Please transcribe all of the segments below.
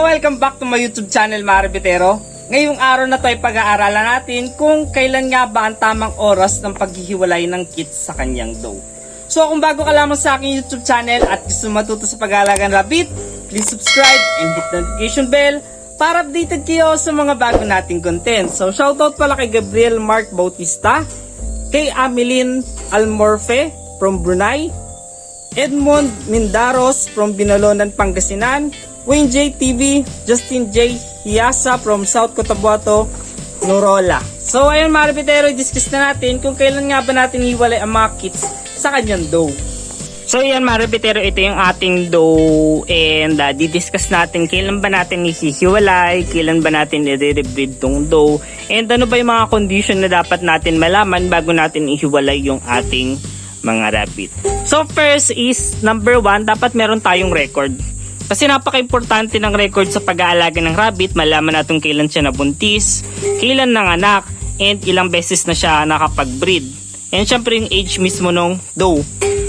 welcome back to my YouTube channel, mga Rabitero. Ngayong araw na to ay pag-aaralan natin kung kailan nga ba ang tamang oras ng paghihiwalay ng kits sa kanyang doe. So kung bago ka lamang sa aking YouTube channel at gusto matuto sa pag-aalaga ng rabbit, please subscribe and hit the notification bell para updated kayo sa mga bago nating content. So shoutout pala kay Gabriel Mark Bautista, kay Ameline Almorfe from Brunei, Edmond Mindaros from Binalonan, Pangasinan, Wayne J. TV, Justin J. Hiasa from South Cotabato, Norola. So ayun mga Rabitero, i-discuss na natin kung kailan nga ba natin iwalay ang mga kits sa kanyang doe. So ayan mga Rabitero, ito yung ating doe and di-discuss natin kailan ba natin ihihiwalay, kailan ba natin i-rebreed tong doe, and ano ba yung mga condition na dapat natin malaman bago natin ihiwalay yung ating mga rabbit. So first is, number 1, dapat meron tayong record. Kasi napaka-importante ng record sa pag-aalaga ng rabbit. Malaman natin kailan siya nabuntis, kailan nanganak, and ilang beses na siya nakapag-breed. And syempre yung age mismo nung doe.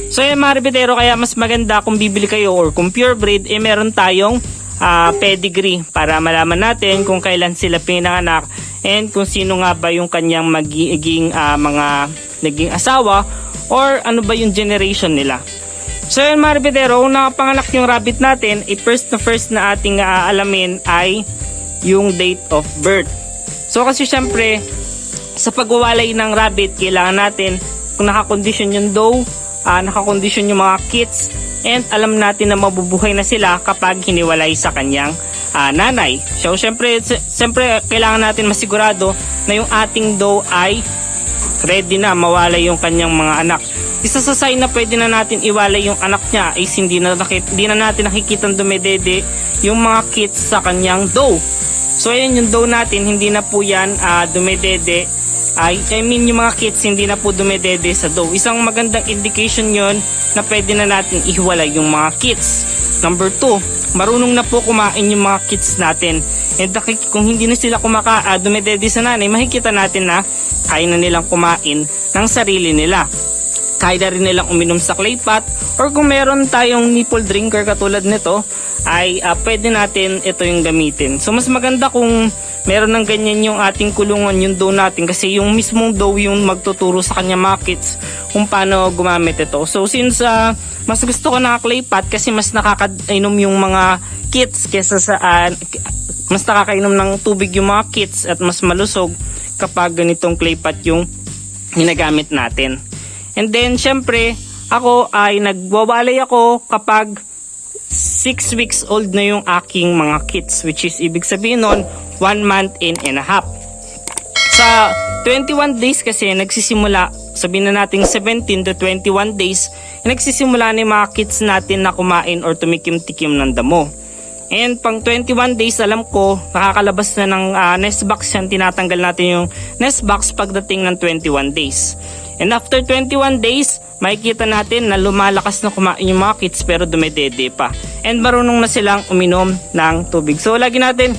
So yan mga Rabitero, kaya mas maganda kung bibili kayo or kung pure breed, meron tayong pedigree para malaman natin kung kailan sila pinanganak and kung sino nga ba yung kanyang magiging mga naging asawa or ano ba yung generation nila. So yun mga Rabitero, kung nakapanganak yung rabbit natin, first na ating aalamin ay yung date of birth. So kasi syempre, sa pagwawalay ng rabbit, kailangan natin kung nakakondisyon yung doe, nakakondisyon yung mga kits, and alam natin na mabubuhay na sila kapag hiniwalay sa kanyang nanay. So syempre kailangan natin masigurado na yung ating doe ay ready na mawalay yung kanyang mga anak. Isa sa sign na pwede na natin iwalay yung anak niya is hindi na natin nakikitang dumedede yung mga kits sa kanyang doe. So ayan yung doe natin, hindi na po yan dumedede. I mean yung mga kits hindi na po dumedede sa doe. Isang magandang indication yon na pwede na natin ihiwalay yung mga kits. Number 2, marunong na po kumain yung mga kits natin. And kung hindi na sila dumedede sa nanay, makikita natin na kaya na nilang kumain ng sarili nila. Kaya na rin nilang uminom sa clay pot, or kung meron tayong nipple drinker katulad nito, ay pwede natin ito yung gamitin. So mas maganda kung meron ng ganyan yung ating kulungan, yung doe natin, kasi yung mismong doe yung magtuturo sa kanya mga kits kung paano gumamit ito. So since mas gusto ko na clay pot kasi mas nakakainom yung mga kits kesa sa mas nakakainom ng tubig yung mga kits at mas malusog kapag ganitong clay pot yung ginagamit natin. And then syempre ako ay nagwawalay ako kapag 6 weeks old na yung aking mga kits, which is ibig sabihin nun 1 month and a half. Sa 21 days kasi nagsisimula, sabihin na natin 17 to 21 days, nagsisimula na yung mga kits natin na kumain or tumikim-tikim ng damo. And pang 21 days, alam ko, nakakalabas na ng nest box yan. Tinatanggal natin yung nest box pagdating ng 21 days. And after 21 days, makikita natin na lumalakas na kumain yung mga kits pero dumedede pa. And marunong na silang uminom ng tubig. So lagi natin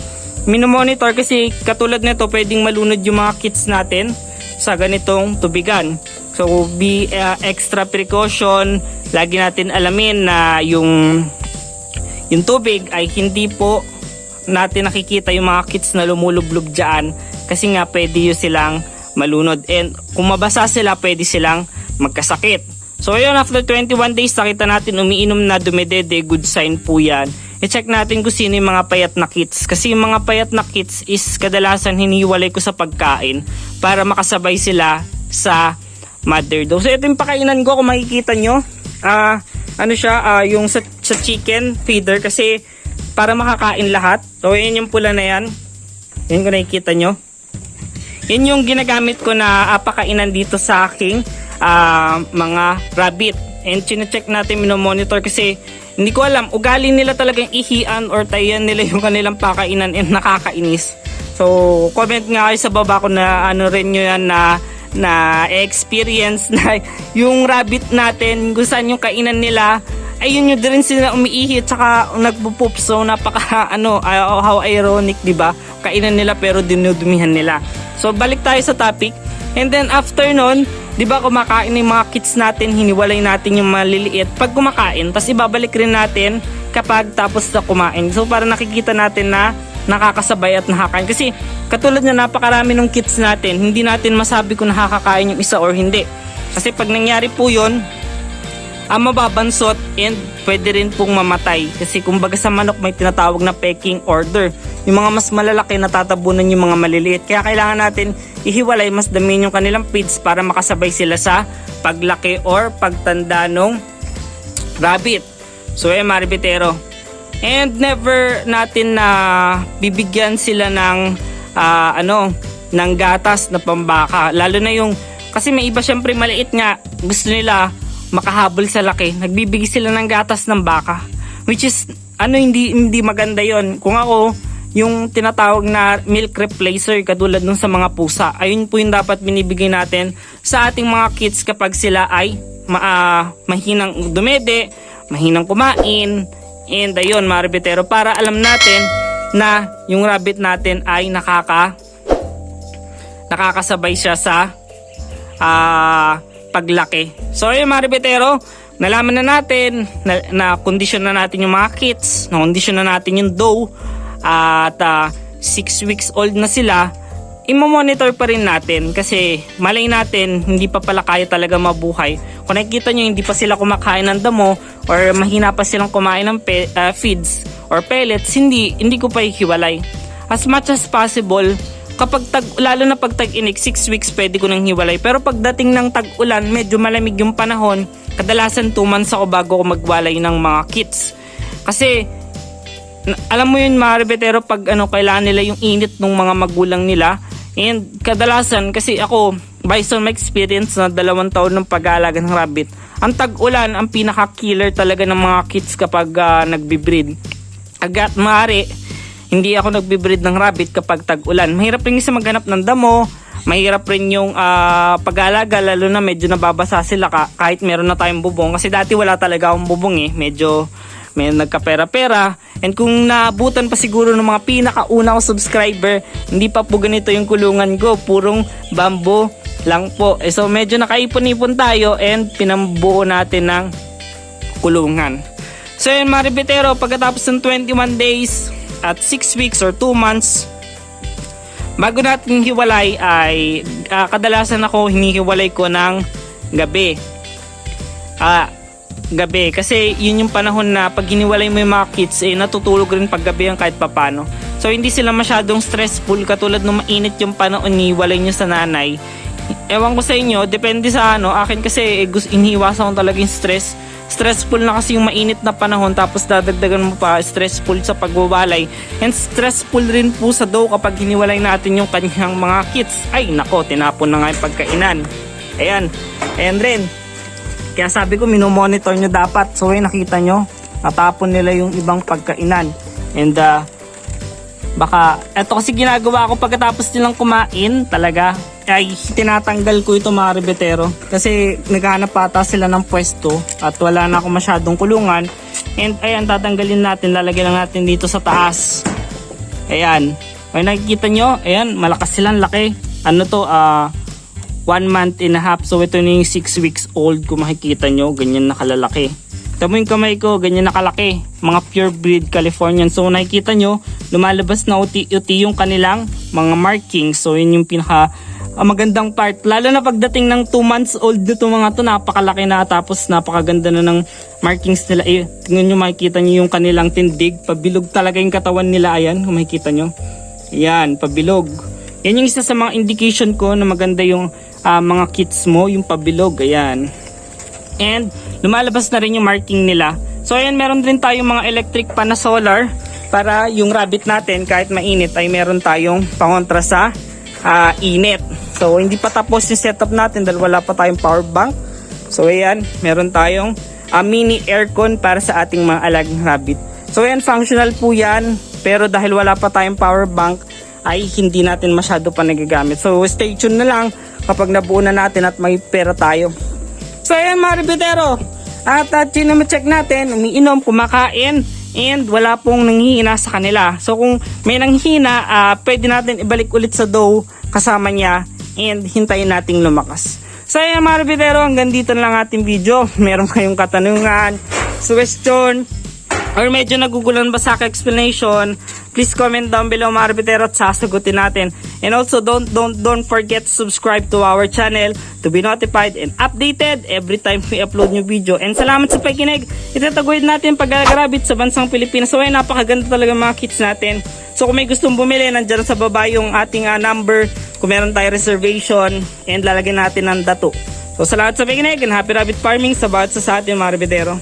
minomonitor kasi katulad nito, pwedeng malunod yung mga kits natin sa ganitong tubigan. So be extra precaution. Lagi natin alamin na yung tubig ay hindi po natin nakikita yung mga kits na lumulublog dyan kasi nga pwede yun silang malunod, and kung mabasa sila pwede silang magkasakit. So ayun, after 21 days nakita natin umiinom na, dumedede, good sign po yan. I-check natin kung sino yung mga payat na kits, kasi yung mga payat na kits is kadalasan hiniwalay ko sa pagkain para makasabay sila sa mother doe. So ito yung pakainan ko, kung makikita nyo yung sa chicken feeder, kasi para makakain lahat. So yun yung pula na yan, yun kung nakikita nyo, yun yung ginagamit ko na pakainan dito sa aking mga rabbit. And chinecheck natin, minomonitor, kasi hindi ko alam, ugali nila talagang ihian or tayan nila yung kanilang pakainan, and nakakainis. So comment nga kayo sa baba ko na ano rin nyo yan na experience na yung rabbit natin kung saan yung kainan nila ayun yun din sila umiihi at saka nagpo-poop. So napaka how ironic, di ba? Kainan nila pero dinudumihan nila. So balik tayo sa topic. And then after nun, di ba kumakain yung mga kits natin, hiniwalay natin yung maliliit pag kumakain, tapos ibabalik rin natin kapag tapos na kumain. So para nakikita natin na nakakasabay at nakakain. Kasi katulad na napakarami ng kits natin, hindi natin masabi kung nakakakain yung isa or hindi. Kasi pag nangyari po yun, mababansot and pwede rin pong mamatay. Kasi kumbaga sa manok may tinatawag na pecking order. Yung mga mas malalaki natatabunan yung mga maliliit. Kaya kailangan natin ihiwalay, mas damin yung kanilang feeds para makasabay sila sa paglaki or pagtanda ng rabbit. So maribitero. And never natin na bibigyan sila ng ng gatas na pambaka. Lalo na yung, kasi may iba syempre maliit nga, gusto nila makahabol sa laki, nagbibigay sila ng gatas ng baka, which is hindi maganda yon. Kung ako, yung tinatawag na milk replacer katulad nung sa mga pusa, ayun po yung dapat binibigay natin sa ating mga kids kapag sila ay mahinang dumede, mahinang kumain, and ayun mga rabbitero, para alam natin na yung rabbit natin ay nakakasabay siya sa paglaki. So ayun mga rabbitero, nalaman na natin na kondisyon na natin yung mga kits, na kondisyon na natin yung doe, at 6 weeks old na sila. Imo-monitor pa rin natin kasi malay natin hindi pa pala kaya talaga mabuhay. Kung nakikita nyo hindi pa sila kumakain ng damo or mahina pa silang kumain ng feeds or pellets, hindi ko pa hihiwalay. As much as possible, kapag lalo na pag tag-init, 6 weeks pwede ko nang hiwalay. Pero pagdating ng tag-ulan, medyo malamig yung panahon, kadalasan 2 months ako bago ako magwalay ng mga kits. Kasi alam mo yun mga rabbitero, pag kailangan nila yung init ng mga magulang nila. And kadalasan, kasi ako based on my experience na 2 taon ng pag-aalaga ng rabbit, ang tag-ulan ang pinaka-killer talaga ng mga kits kapag nagbi-breed. Agad maaari hindi ako nagbi-breed ng rabbit kapag tag-ulan. Mahirap rin isa maghanap ng damo, mahirap rin yung pag-aalaga, lalo na medyo nababasa sila kahit meron na tayong bubong. Kasi dati wala talaga akong bubong medyo may nagkapera-pera. And kung naabutan pa siguro ng mga pinakauna ko subscriber, hindi pa po ganito yung kulungan ko, purong bamboo lang po. So medyo nakaipon-ipon tayo and pinambuo natin ng kulungan. So yun mga rabbitero, pagkatapos ng 21 days at 6 weeks or 2 months, bago natin hiwalay ay kadalasan ako hinihiwalay ko ng gabi. Gabi kasi yun yung panahon na pag hiniwalay mo yung mga kids natutulog rin pag gabi yan kahit papano. So hindi sila masyadong stressful katulad nung mainit yung panahon hiwalay nyo sa nanay. Ewan ko sa inyo, depende sa akin kasi iniiwasan ko talaga yung stress. Stressful na kasi yung mainit na panahon, tapos dadagdagan mo pa stressful sa pagwawalay, and stressful rin po sa doe kapag hiniwalay natin yung kanyang mga kits. Ay nako, tinapon na nga yung pagkainan. Ayan rin, kaya sabi ko minomonitor nyo dapat. So nakita nyo, natapon nila yung ibang pagkainan. And baka eto kasi ginagawa ko pagkatapos nilang kumain talaga ay tinatanggal ko ito mga rabbitero, kasi naghahanap ata sila ng pwesto at wala na ako masyadong kulungan. And ayan, tatanggalin natin, lalagyan lang natin dito sa taas. Ayan, ay nakikita nyo, ayan, malakas silang laki. 1 month and a half. So ito na yung 6 weeks old, kung makikita nyo, ganyan nakalalaki. Tamo yung kamay ko, ganyan nakalaki, mga pure breed Californian. So nakikita nyo, lumalabas na uti-uti yung kanilang mga markings. So yun yung pinaka magandang part, lalo na pagdating ng 2 months old nito mga to, napakalaki na, tapos napakaganda na ng markings nila. Tingnan nyo, makikita nyo yung kanilang tindig, pabilog talaga yung katawan nila. Ayan, kung makikita nyo, ayan, pabilog. Yan yung isa sa mga indication ko na maganda yung mga kits mo, yung pabilog. Ayan, and lumalabas na rin yung marking nila. So ayan, meron din tayong mga electric pan na solar para yung rabbit natin kahit mainit ay meron tayong pangontra sa init. So hindi pa tapos yung setup natin dahil wala pa tayong power bank. So ayan, meron tayong mini aircon para sa ating mga alagang rabbit. So ayan, functional po yan, pero dahil wala pa tayong power bank ay hindi natin masyado pa nagagamit. So stay tuned na lang kapag nabuo na natin at may pera tayo. So ayan mga rabbitero, at check natin, umiinom, kumakain, and wala pong nanghihina sa kanila. So kung may nanghihina, pwede natin ibalik ulit sa doe kasama niya and hintayin nating lumakas. So ayun mga rabitero, hanggang dito na lang ating video. Meron kayong katanungan, suggestion, or medyo nagugulan ba sa aking explanation, please comment down below mga rabitero at sasagutin natin. And also don't forget to subscribe to our channel to be notified and updated every time we upload new video. And salamat sa pakikinig. Itataguyod natin pag-rabbit sa bansang Pilipinas. So ay napakaganda talaga mga kits natin. So kung may gustong bumili, nandiyan sa baba yung ating number. Kung meron tayo reservation, and lalagyan natin ng dato. So salamat sa pakikinig and happy rabbit farming sa bawat sa atin mga rabitero.